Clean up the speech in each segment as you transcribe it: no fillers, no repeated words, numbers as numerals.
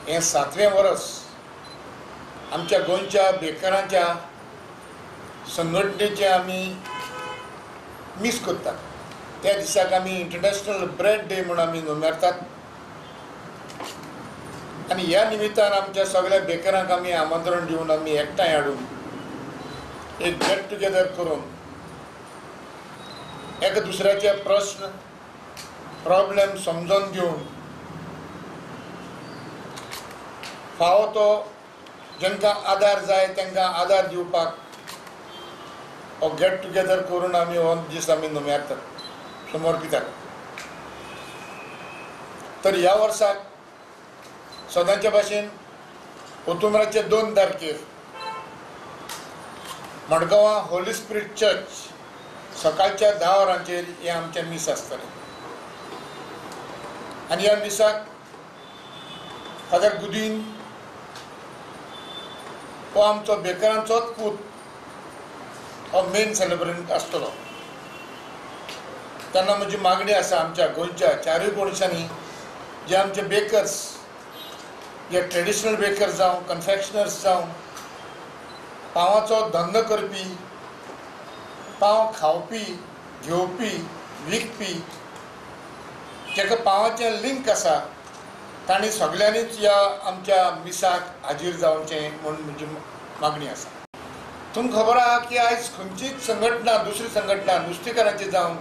हे 7वें वर्स आमच्या गोंयच्या बेकारांच्या संघटनेचे आमी मिस करतात. त्या दिसाक आमी इंटरनॅशनल ब्रेड डे म्हणून आमी मनयतात आनी ह्या निमित्तान आमच्या सगळ्या बेकारांक आमी आमंत्रण दिवन आमी एकठांय हाडून एक गेट टुगेदर करून एक दुसऱ्याचे प्रश्न प्रॉब्लेम समजून घेवन फावो तो जांकां आदार जाय तांकां आदार दिवपाक हो गेट टुगेदर करून आमी हो दीस आमी मनयतात, समर्पितात. तर ह्या वर्साक सदांच्या भाशेन ऑक्टोबराचे 2 तारखेर मडगांवां होली स्पिरीट चर्च सकाळच्या 10 वरांचेर हे आमचें मीस आसतलें. आनी ह्या मिसाक फादर गुदीन हो आमचो बेकारांचोच पूत हो मेन सेलिब्रंट आसतलो. तेन्ना म्हजी मागणी आसा आमच्या गोंयच्या 4 कोणशांनी जे आमचे बेकर्स, जे ट्रेडिशनल बेकर्स जावं कन्फेक्शनर्स जावं पावांचो धंदो करपी, पाव खावपी, घेवपी, विकपी, जेका पावांचें लिंक आसा तांणी सगळ्यांनीच ह्या आमच्या मिसाक हाजीर जावचें म्हूण म्हजी मागणी आसा. तुमकां खबर आहा की आयज खंयचीच संघटना, दुसरी संघटना नुस्तेकारांची जावं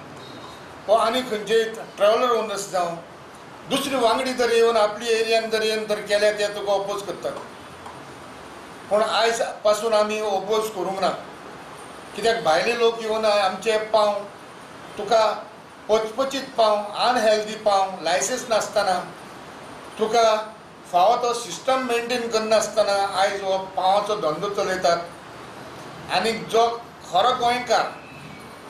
वा आनी खंयचेय ट्रॅव्हलर ओनर्स जावं दुसरी वांगडी जर येवन आपली एरियान जर येवन जर केले ते तुका ओपोज करतात. पूण आयज पासून आमी ओपोज करूंक ना. कित्याक भायले लोक येवन आमचे पाव तुका पचपचीत पाव, अनहेल्दी पाव, लायसन्स नासतना तुका फावो तो सिस्टम मेंटेन करनासतना आयज हो पावाचो धंदो चलयतात. आनी जो खरो गोंयकार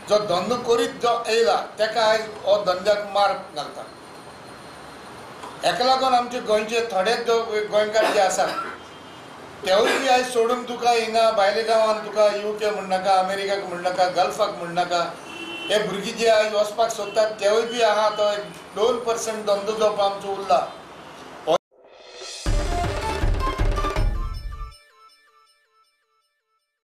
जो धंदो करीत जो येयला ताका आयज हो धंद्याक मार घालता. हेका लागून आमचे गोंयचे थोडे जो गोंयकार जे आसात तेवूय बी आयज सोडून तुका हिंगा भायल्या गांवांत तुका UK म्हणनाका, अमेरिकाक म्हणनाका, गल्फाक म्हणनाका, हे भुरगीं जे आयज वचपाक सोदतात तेवूय बी आहा तो 2% धंदो जो आमचो उरला